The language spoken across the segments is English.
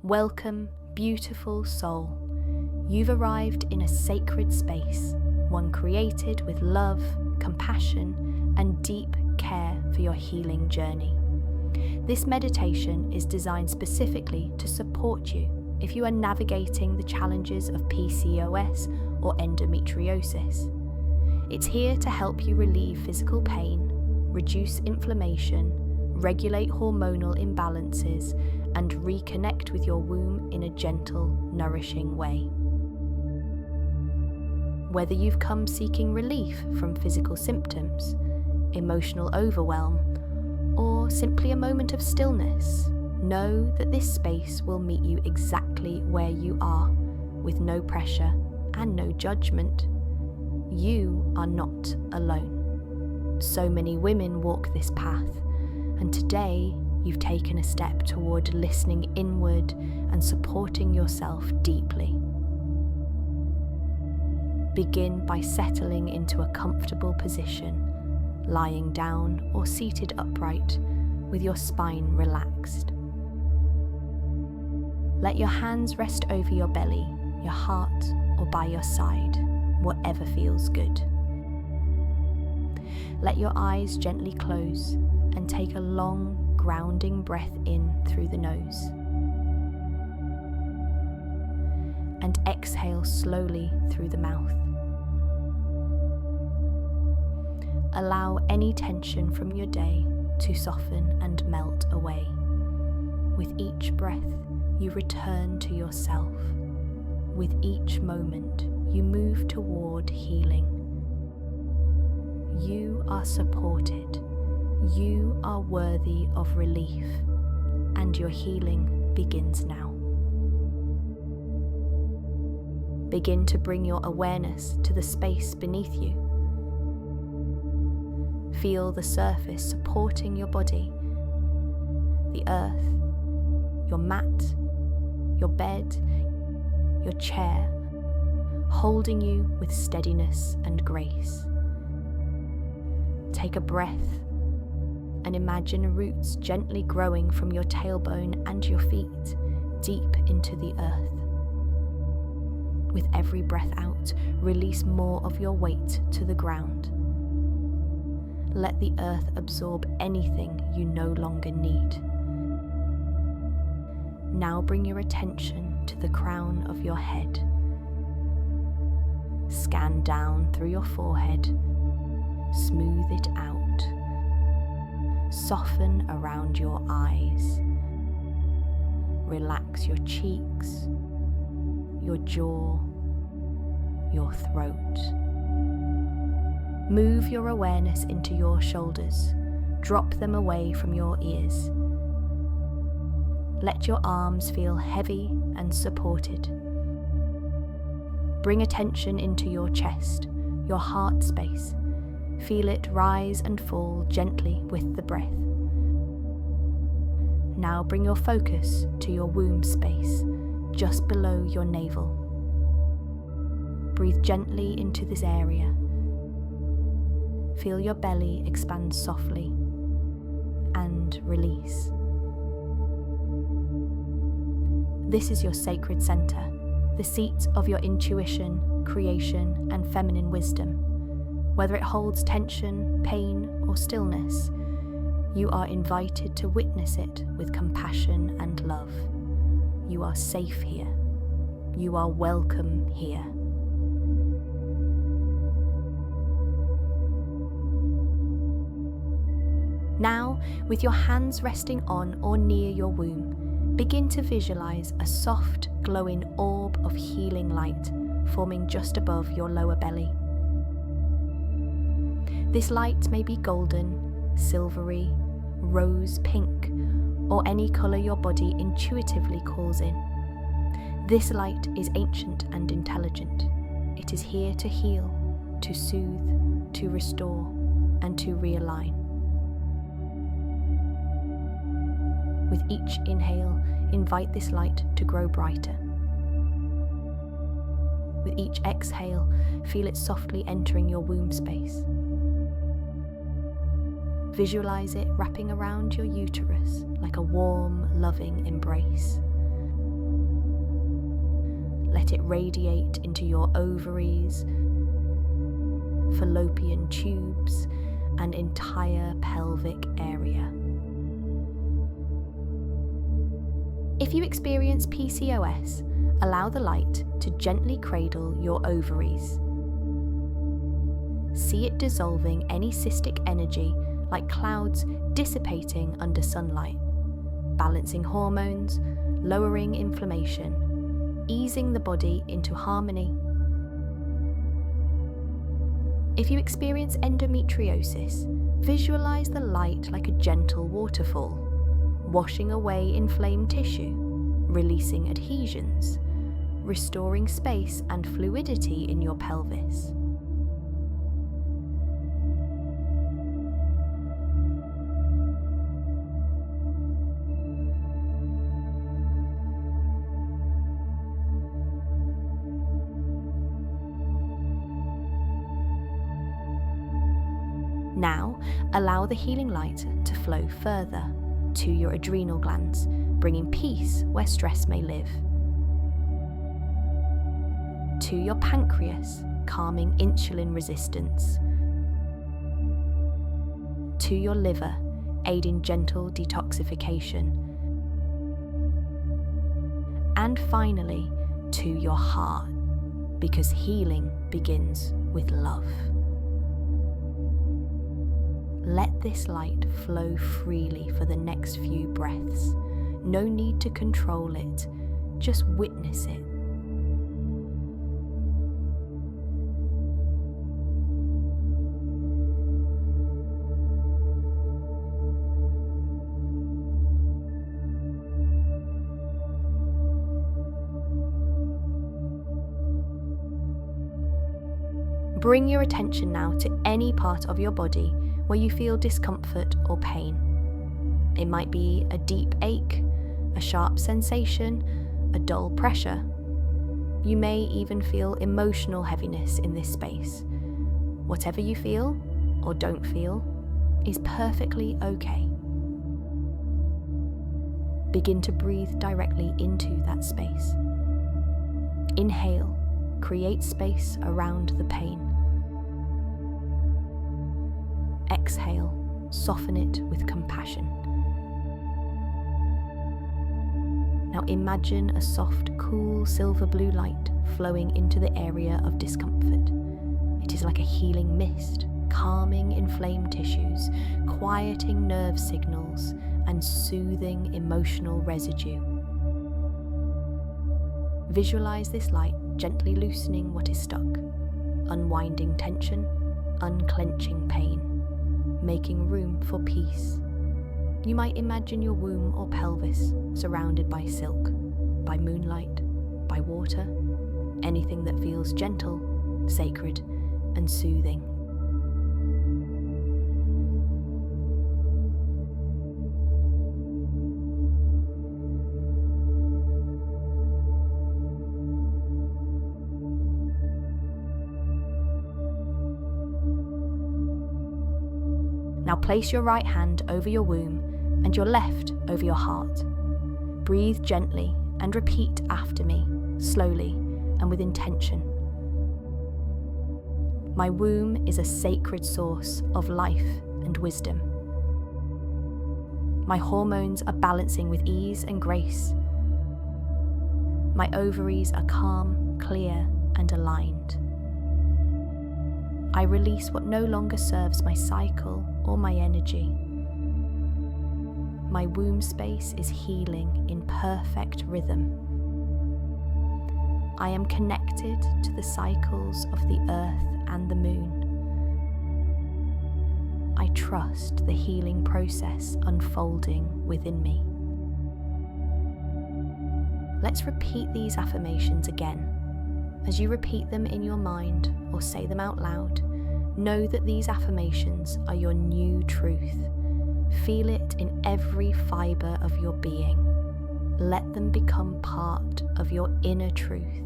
Welcome, beautiful soul. You've arrived in a sacred space, one created with love, compassion, and deep care for your healing journey. This meditation is designed specifically to support you if you are navigating the challenges of PCOS or endometriosis. It's here to help you relieve physical pain, reduce inflammation, regulate hormonal imbalances, and reconnect with your womb in a gentle, nourishing way. Whether you've come seeking relief from physical symptoms, emotional overwhelm, or simply a moment of stillness, know that this space will meet you exactly where you are, with no pressure and no judgment. You are not alone. So many women walk this path, and today you've taken a step toward listening inward and supporting yourself deeply. Begin by settling into a comfortable position, lying down or seated upright with your spine relaxed. Let your hands rest over your belly, your heart, or by your side, whatever feels good. Let your eyes gently close and take a long, grounding breath in through the nose. And exhale slowly through the mouth. Allow any tension from your day to soften and melt away. With each breath, you return to yourself. With each moment, you move toward healing. You are supported. You are worthy of relief, and your healing begins now. Begin to bring your awareness to the space beneath you. Feel the surface supporting your body, the earth, your mat, your bed, your chair, holding you with steadiness and grace. Take a breath and imagine roots gently growing from your tailbone and your feet deep into the earth. With every breath out, release more of your weight to the ground. Let the earth absorb anything you no longer need. Now bring your attention to the crown of your head. Scan down through your forehead. Smooth it out. Soften around your eyes. Relax your cheeks, your jaw, your throat. Move your awareness into your shoulders. Drop them away from your ears. Let your arms feel heavy and supported. Bring attention into your chest, your heart space. Feel it rise and fall gently with the breath. Now bring your focus to your womb space, just below your navel. Breathe gently into this area. Feel your belly expand softly and release. This is your sacred center, the seat of your intuition, creation, and feminine wisdom. Whether it holds tension, pain, or stillness, you are invited to witness it with compassion and love. You are safe here. You are welcome here. Now, with your hands resting on or near your womb, begin to visualize a soft, glowing orb of healing light forming just above your lower belly. This light may be golden, silvery, rose pink, or any colour your body intuitively calls in. This light is ancient and intelligent. It is here to heal, to soothe, to restore, and to realign. With each inhale, invite this light to grow brighter. With each exhale, feel it softly entering your womb space. Visualize it wrapping around your uterus like a warm, loving embrace. Let it radiate into your ovaries, fallopian tubes, and entire pelvic area. If you experience PCOS, allow the light to gently cradle your ovaries. See it dissolving any cystic energy like clouds dissipating under sunlight, balancing hormones, lowering inflammation, easing the body into harmony. If you experience endometriosis, visualize the light like a gentle waterfall, washing away inflamed tissue, releasing adhesions, restoring space and fluidity in your pelvis. Now, allow the healing light to flow further to your adrenal glands, bringing peace where stress may live. To your pancreas, calming insulin resistance. To your liver, aiding gentle detoxification. And finally, to your heart, because healing begins with love. Let this light flow freely for the next few breaths. No need to control it, just witness it. Bring your attention now to any part of your body where you feel discomfort or pain. It might be a deep ache, a sharp sensation, a dull pressure. You may even feel emotional heaviness in this space. Whatever you feel or don't feel is perfectly okay. Begin to breathe directly into that space. Inhale, create space around the pain. Exhale, soften it with compassion. Now imagine a soft, cool silver blue light flowing into the area of discomfort. It is like a healing mist, calming inflamed tissues, quieting nerve signals, and soothing emotional residue. Visualize this light gently loosening what is stuck, unwinding tension, unclenching pain, making room for peace. You might imagine your womb or pelvis surrounded by silk, by moonlight, by water, anything that feels gentle, sacred, and soothing. Now place your right hand over your womb and your left over your heart. Breathe gently and repeat after me, slowly and with intention. My womb is a sacred source of life and wisdom. My hormones are balancing with ease and grace. My ovaries are calm, clear, and aligned. I release what no longer serves my cycle or my energy. My womb space is healing in perfect rhythm. I am connected to the cycles of the earth and the moon. I trust the healing process unfolding within me. Let's repeat these affirmations again. As you repeat them in your mind or say them out loud, know that these affirmations are your new truth. Feel it in every fibre of your being. Let them become part of your inner truth.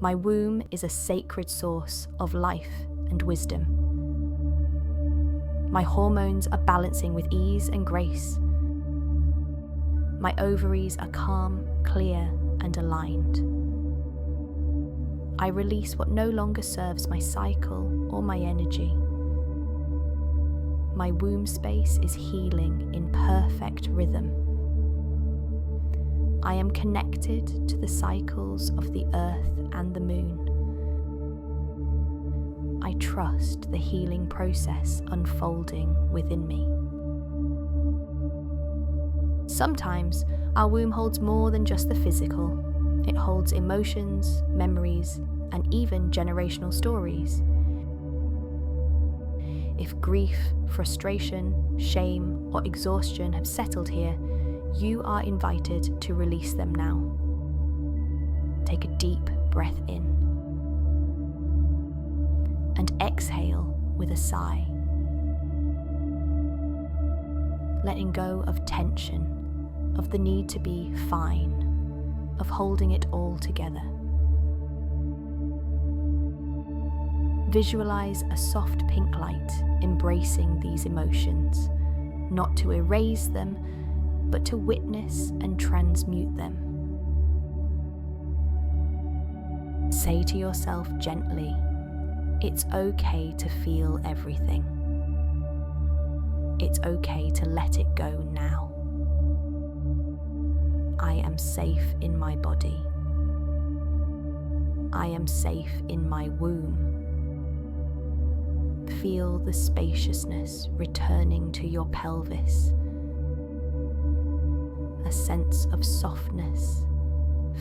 My womb is a sacred source of life and wisdom. My hormones are balancing with ease and grace. My ovaries are calm, clear, and aligned. I release what no longer serves my cycle or my energy. My womb space is healing in perfect rhythm. I am connected to the cycles of the earth and the moon. I trust the healing process unfolding within me. Sometimes our womb holds more than just the physical. It holds emotions, memories, and even generational stories. If grief, frustration, shame, or exhaustion have settled here, you are invited to release them now. Take a deep breath in and exhale with a sigh, letting go of tension, of the need to be fine, of holding it all together. Visualize a soft pink light embracing these emotions, not to erase them, but to witness and transmute them. Say to yourself gently, it's okay to feel everything. It's okay to let it go now. I am safe in my body. I am safe in my womb. Feel the spaciousness returning to your pelvis. A sense of softness,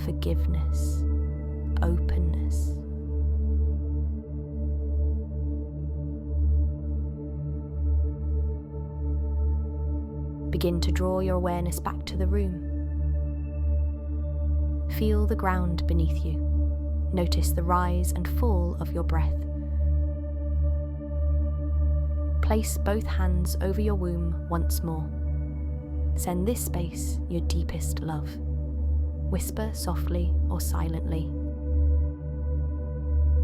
forgiveness, openness. Begin to draw your awareness back to the room. Feel the ground beneath you. Notice the rise and fall of your breath. Place both hands over your womb once more. Send this space your deepest love. Whisper softly or silently.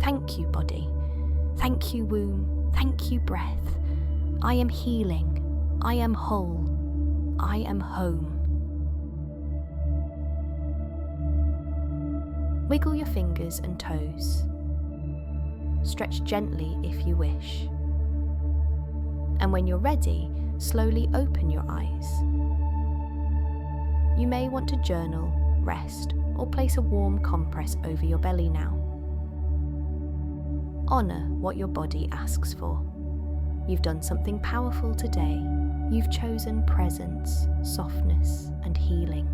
Thank you, body. Thank you, womb. Thank you, breath. I am healing. I am whole. I am home. Wiggle your fingers and toes. Stretch gently if you wish. And when you're ready, slowly open your eyes. You may want to journal, rest, or place a warm compress over your belly now. Honor what your body asks for. You've done something powerful today. You've chosen presence, softness, and healing.